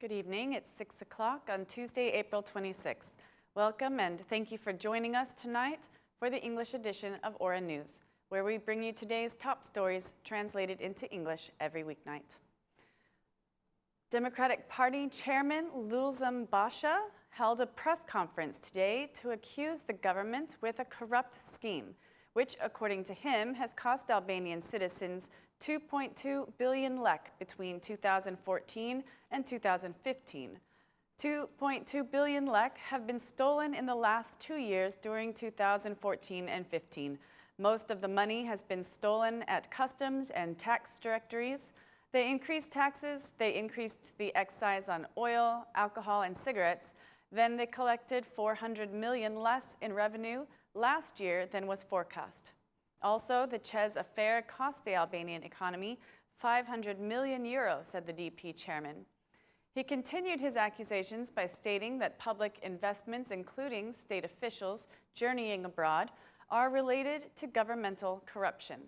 Good evening. It's 6 o'clock on Tuesday, April 26th. Welcome and thank you for joining us tonight for the English edition of Aura News, where we bring you today's top stories translated into English every weeknight. Democratic Party Chairman Lulzam Basha held a press conference today to accuse the government with a corrupt scheme, which, according to him, has cost Albanian citizens 2.2 billion lek between 2014 and 2015. 2.2 billion lek have been stolen in the last 2 years during 2014 and 15. Most of the money has been stolen at customs and tax directories. They increased taxes, they increased the excise on oil, alcohol, and cigarettes. Then they collected 400 million less in revenue last year than was forecast. Also, the Ches affair cost the Albanian economy 500 million euro, said the DP chairman. He continued his accusations by stating that public investments, including state officials journeying abroad, are related to governmental corruption.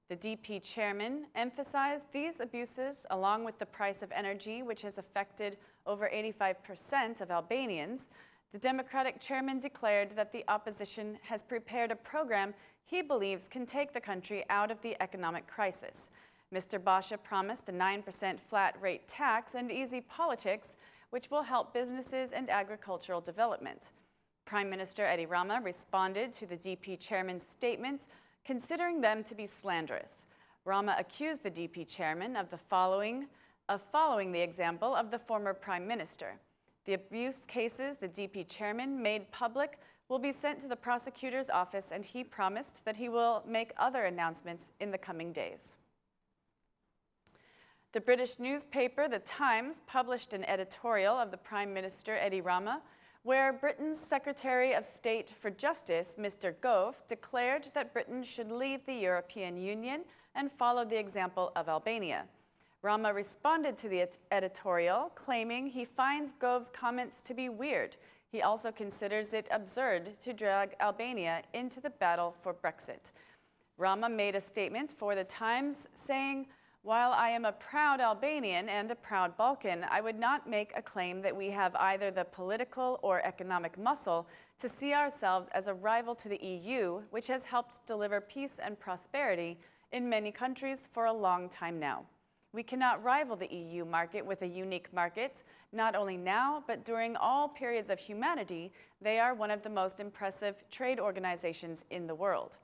The DP chairman emphasized these abuses, along with the price of energy, which has affected over 85% of Albanians. The Democratic chairman declared that the opposition has prepared a program he believes can take the country out of the economic crisis. Mr. Basha promised a 9% flat rate tax and easy politics, which will help businesses and agricultural development. Prime Minister Rama responded to the DP chairman's statements, considering them to be slanderous. Rama accused the DP chairman of following the example of the former prime minister. The abuse cases the DP chairman made public will be sent to the prosecutor's office, and he promised that he will make other announcements in the coming days. The British newspaper The Times published an editorial of the Prime Minister Rama, where Britain's Secretary of State for Justice, Mr. Gove, declared that Britain should leave the European Union and follow the example of Albania. Rama responded to the editorial, claiming he finds Gove's comments to be weird. He also considers it absurd to drag Albania into the battle for Brexit. Rama made a statement for The Times saying, "While I am a proud Albanian and a proud Balkan, I would not make a claim that we have either the political or economic muscle to see ourselves as a rival to the EU, which has helped deliver peace and prosperity in many countries for a long time now. We cannot rival the EU market with a unique market. Not only now, but during all periods of humanity, they are one of the most impressive trade organizations in the world.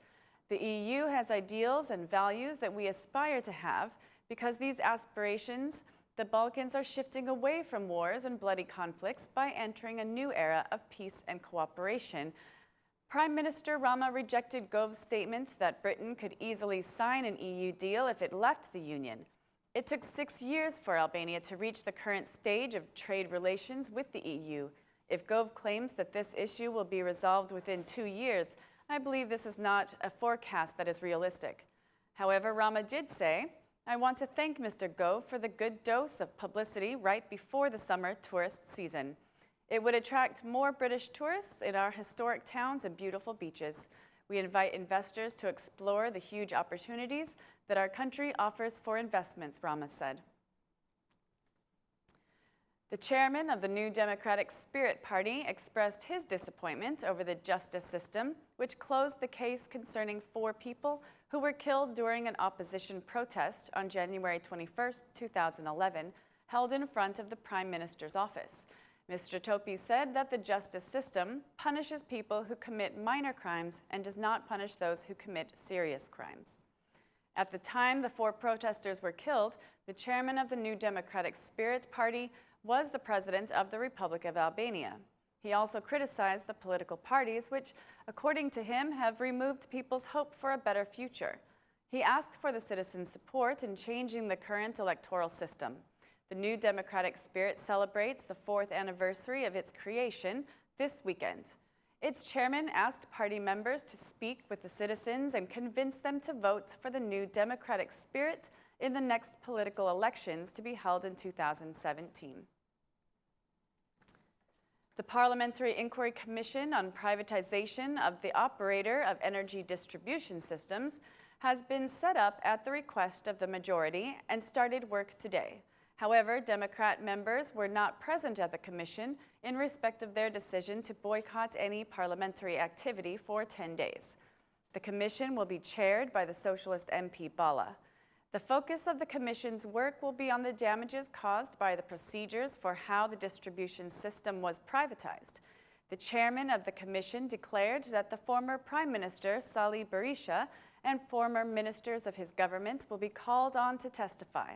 The EU has ideals and values that we aspire to have. Because these aspirations, the Balkans are shifting away from wars and bloody conflicts by entering a new era of peace and cooperation." Prime Minister Rama rejected Gove's statement that Britain could easily sign an EU deal if it left the Union. It took 6 years for Albania to reach the current stage of trade relations with the EU. If Gove claims that this issue will be resolved within 2 years, I believe this is not a forecast that is realistic. However, Rama did say, "I want to thank Mr. Gove for the good dose of publicity right before the summer tourist season. It would attract more British tourists in our historic towns and beautiful beaches. We invite investors to explore the huge opportunities that our country offers for investments," Rama said. The chairman of the New Democratic Spirit Party expressed his disappointment over the justice system, which closed the case concerning 4 people who were killed during an opposition protest on January 21, 2011, held in front of the Prime Minister's office. Mr. Topi said that the justice system punishes people who commit minor crimes and does not punish those who commit serious crimes. At the time the 4 protesters were killed, the chairman of the New Democratic Spirit Party was the president of the Republic of Albania. He also criticized the political parties, which, according to him, have removed people's hope for a better future. He asked for the citizens' support in changing the current electoral system. The New Democratic Spirit celebrates the 4th anniversary of its creation this weekend. Its chairman asked party members to speak with the citizens and convince them to vote for the New Democratic Spirit in the next political elections to be held in 2017. The Parliamentary Inquiry Commission on Privatization of the Operator of Energy Distribution Systems has been set up at the request of the majority and started work today. However, Democrat members were not present at the commission in respect of their decision to boycott any parliamentary activity for 10 days. The commission will be chaired by the Socialist MP Bala. The focus of the commission's work will be on the damages caused by the procedures for how the distribution system was privatized. The chairman of the commission declared that the former Prime Minister, Salih Berisha, and former ministers of his government will be called on to testify.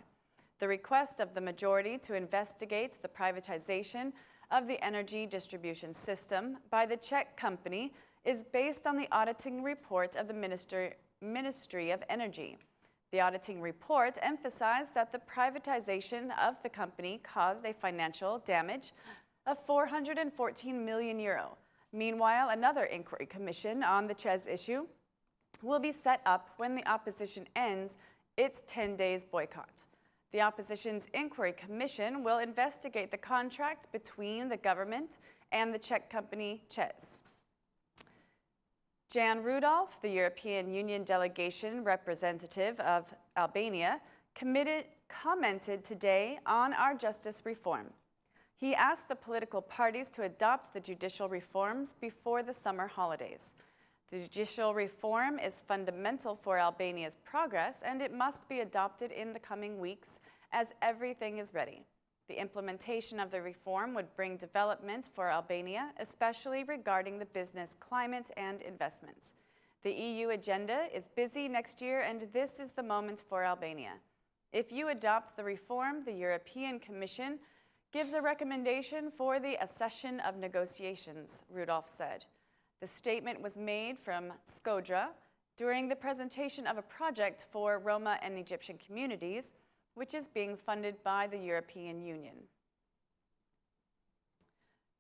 The request of the majority to investigate the privatization of the energy distribution system by the Czech company is based on the auditing report of the Ministry of Energy. The auditing report emphasized that the privatization of the company caused a financial damage of €414 million. Meanwhile, another inquiry commission on the Czech issue will be set up when the opposition ends its 10 days boycott. The opposition's inquiry commission will investigate the contract between the government and the Czech company ČEZ. Jan Rudolph, the European Union delegation representative of Albania, commented today on our justice reform. He asked the political parties to adopt the judicial reforms before the summer holidays. The judicial reform is fundamental for Albania's progress, and it must be adopted in the coming weeks as everything is ready. The implementation of the reform would bring development for Albania, especially regarding the business climate and investments. The EU agenda is busy next year, and this is the moment for Albania. If you adopt the reform, the European Commission gives a recommendation for the accession of negotiations, Rudolph said. The statement was made from Shkodra during the presentation of a project for Roma and Egyptian communities, which is being funded by the European Union.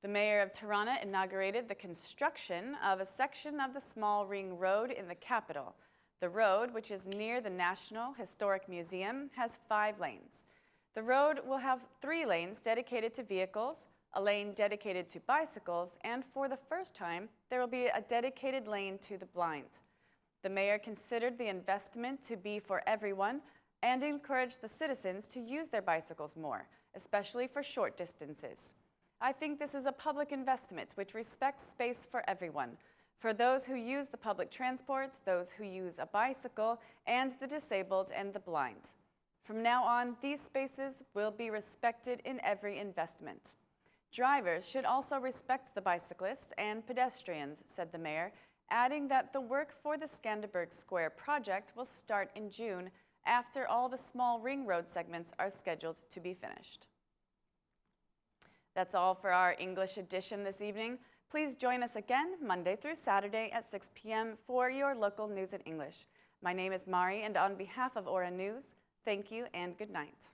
The mayor of Tirana inaugurated the construction of a section of the small ring road in the capital. The road, which is near the National Historic Museum, has 5 lanes. The road will have 3 lanes dedicated to vehicles, a lane dedicated to bicycles, and for the first time, there will be a dedicated lane to the blind. The mayor considered the investment to be for everyone and encouraged the citizens to use their bicycles more, especially for short distances. I think this is a public investment which respects space for everyone, for those who use the public transport, those who use a bicycle, and the disabled and the blind. From now on, these spaces will be respected in every investment. Drivers should also respect the bicyclists and pedestrians, said the mayor, adding that the work for the Skanderberg Square project will start in June after all the small ring road segments are scheduled to be finished. That's all for our English edition this evening. Please join us again Monday through Saturday at 6 p.m. for your local news in English. My name is Mari, and on behalf of Aura News, thank you and good night.